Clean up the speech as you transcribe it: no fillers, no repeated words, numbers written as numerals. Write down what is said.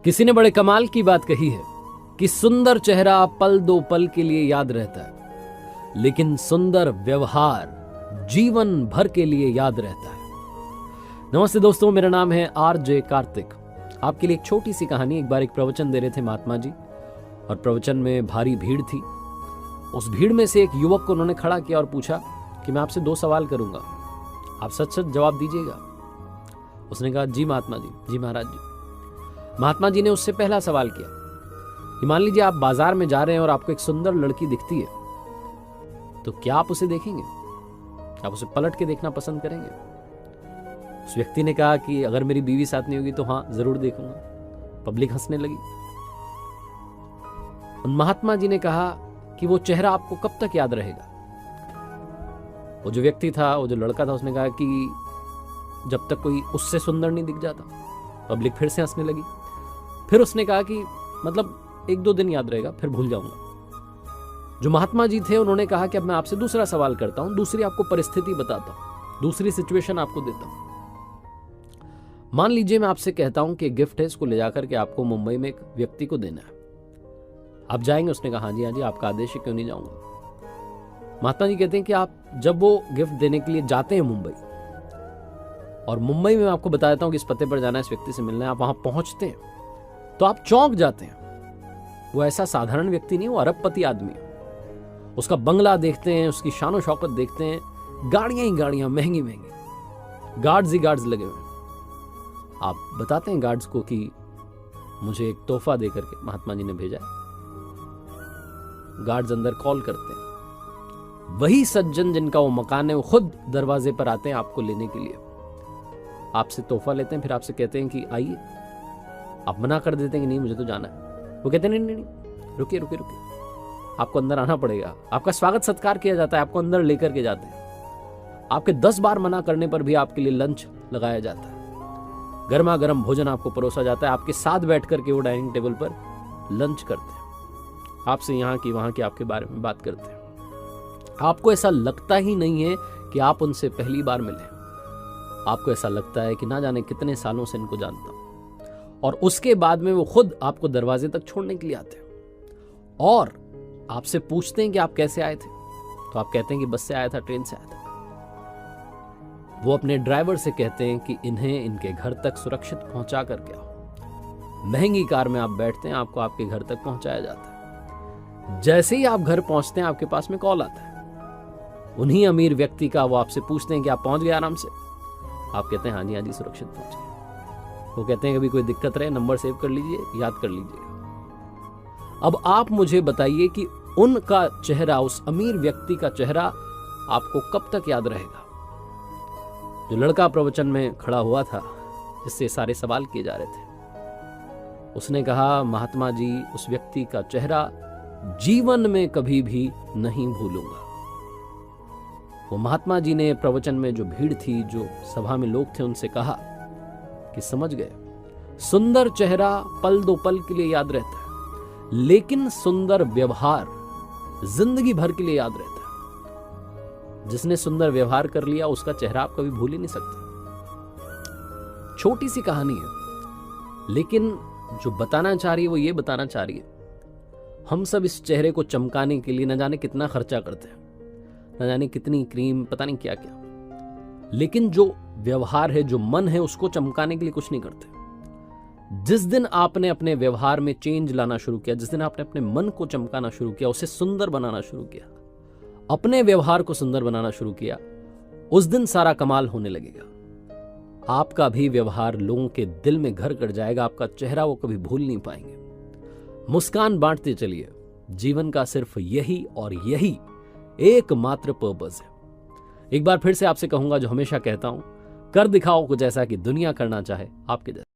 किसी ने बड़े कमाल की बात कही है कि सुंदर चेहरा पल दो पल के लिए याद रहता है, लेकिन सुंदर व्यवहार जीवन भर के लिए याद रहता है। नमस्ते दोस्तों, मेरा नाम है आरजे कार्तिक। आपके लिए एक छोटी सी कहानी। एक बार एक प्रवचन दे रहे थे महात्मा जी, और प्रवचन में भारी भीड़ थी। उस भीड़ में से एक युवक को उन्होंने खड़ा किया और पूछा कि मैं आपसे 2 सवाल करूंगा, आप सच सच जवाब दीजिएगा। उसने कहा जी महात्मा जी, जी महाराज जी। महात्मा जी ने उससे पहला सवाल किया कि मान लीजिए आप बाजार में जा रहे हैं और आपको एक सुंदर लड़की दिखती है, तो क्या आप उसे देखेंगे? आप उसे पलट के देखना पसंद करेंगे? उस व्यक्ति ने कहा कि अगर मेरी बीवी साथ नहीं होगी तो हाँ, जरूर देखूंगा। पब्लिक हंसने लगी। उन महात्मा जी ने कहा कि वो चेहरा आपको कब तक याद रहेगा? वो जो व्यक्ति था, वो जो लड़का था, उसने कहा कि जब तक कोई उससे सुंदर नहीं दिख जाता। पब्लिक फिर से हंसने लगी। फिर उसने कहा कि मतलब 1-2 दिन याद रहेगा, फिर भूल जाऊंगा। जो महात्मा जी थे उन्होंने कहा कि अब मैं आपसे दूसरा सवाल करता हूं, दूसरी आपको परिस्थिति बताता हूं, दूसरी सिचुएशन आपको देता हूं। मान लीजिए मैं आपसे कहता हूं कि गिफ्ट है, इसको ले जाकर के आपको मुंबई में एक व्यक्ति को देना है, आप जाएंगे? उसने कहा हाँ जी, आपका आदेश है, क्यों नहीं जाऊंगा। महात्मा जी कहते हैं कि आप जब वो गिफ्ट देने के लिए जाते हैं मुंबई, और मुंबई में मैं आपको बताता हूं कि इस पते पर जाना है, इस व्यक्ति से मिलना है, आप वहां पहुंचते हैं तो आप चौंक जाते हैं। वो ऐसा साधारण व्यक्ति नहीं, वो अरबपति आदमी है। उसका बंगला देखते हैं, उसकी शान और शौकत देखते हैं, गाड़ियां ही गाड़ियां, महंगी महंगी, गार्ड्स ही गार्ड्स लगे हुए हैं। आप बताते हैं गार्ड्स को कि मुझे एक तोहफा देकर के महात्मा जी ने भेजा है। गार्ड्स अंदर कॉल करते हैं। वही सज्जन जिनका वो मकान है, वो खुद दरवाजे पर आते हैं आपको लेने के लिए। आपसे तोहफा लेते हैं, फिर आपसे कहते हैं कि आइए। आप मना कर देते हैं कि नहीं, मुझे तो जाना है। वो कहते हैं नहीं नहीं, रुकिए रुकिए रुकिए, आपको अंदर आना पड़ेगा। आपका स्वागत सत्कार किया जाता है, आपको अंदर लेकर के जाते हैं। आपके 10 बार मना करने पर भी आपके लिए लंच लगाया जाता है। गर्मा गर्म भोजन आपको परोसा जाता है। आपके साथ बैठ करके वो डाइनिंग टेबल पर लंच करते हैं, आपसे यहाँ की वहाँ की आपके बारे में बात करते हैं। आपको ऐसा लगता ही नहीं है कि आप उनसे पहली बार मिले। आपको ऐसा लगता है कि ना जाने कितने सालों से इनको जानता हूं। और उसके बाद में वो खुद आपको दरवाजे तक छोड़ने के लिए आते हैं और आपसे पूछते हैं कि आप कैसे आए थे। तो आप कहते हैं कि बस से आया था, ट्रेन से आया था। वो अपने ड्राइवर से कहते हैं कि इन्हें इनके घर तक सुरक्षित पहुंचा करके आओ। महंगी कार में आप बैठते हैं, आपको आपके घर तक पहुंचाया जाता है। जैसे ही आप घर पहुंचते हैं, आपके पास में कॉल आता है उन्हीं अमीर व्यक्ति का। वो आपसे पूछते हैं कि आप पहुंच गए आराम से? आप कहते हैं हाँ जी सुरक्षित पहुंच गए। वो कहते हैं कभी कोई दिक्कत रहे, नंबर सेव कर लीजिए, याद कर लीजिएगा। अब आप मुझे बताइए कि उनका चेहरा, उस अमीर व्यक्ति का चेहरा आपको कब तक याद रहेगा? जो लड़का प्रवचन में खड़ा हुआ था, जिससे सारे सवाल किए जा रहे थे, उसने कहा महात्मा जी, उस व्यक्ति का चेहरा जीवन में कभी भी नहीं भूलूंगा। वो महात्मा जी ने प्रवचन में जो भीड़ थी, जो सभा में लोग थे, उनसे कहा कि समझ गए, सुंदर चेहरा पल दो पल के लिए याद रहता है, लेकिन सुंदर व्यवहार जिंदगी भर के लिए याद रहता है। जिसने सुंदर व्यवहार कर लिया, उसका चेहरा आप कभी भूल ही नहीं सकते। छोटी सी कहानी है, लेकिन जो बताना चाह रही है वो ये बताना चाह रही है, हम सब इस चेहरे को चमकाने के लिए न जाने कितना खर्चा करते हैं, न जाने कितनी क्रीम, पता नहीं क्या क्या, लेकिन जो व्यवहार है, जो मन है, उसको चमकाने के लिए कुछ नहीं करते। जिस दिन आपने अपने व्यवहार में चेंज लाना शुरू किया, जिस दिन आपने अपने मन को चमकाना शुरू किया, उसे सुंदर बनाना शुरू किया, अपने व्यवहार को सुंदर बनाना शुरू किया, उस दिन सारा कमाल होने लगेगा। आपका भी व्यवहार लोगों के दिल में घर कर जाएगा। आपका चेहरा वो कभी भूल नहीं पाएंगे। मुस्कान बांटते चलिए। जीवन का सिर्फ यही और यही एकमात्र पर्पस है। एक बार फिर से आपसे कहूंगा, जो हमेशा कहता हूं, कर दिखाओ कुछ ऐसा कि दुनिया करना चाहे आपके जैसा।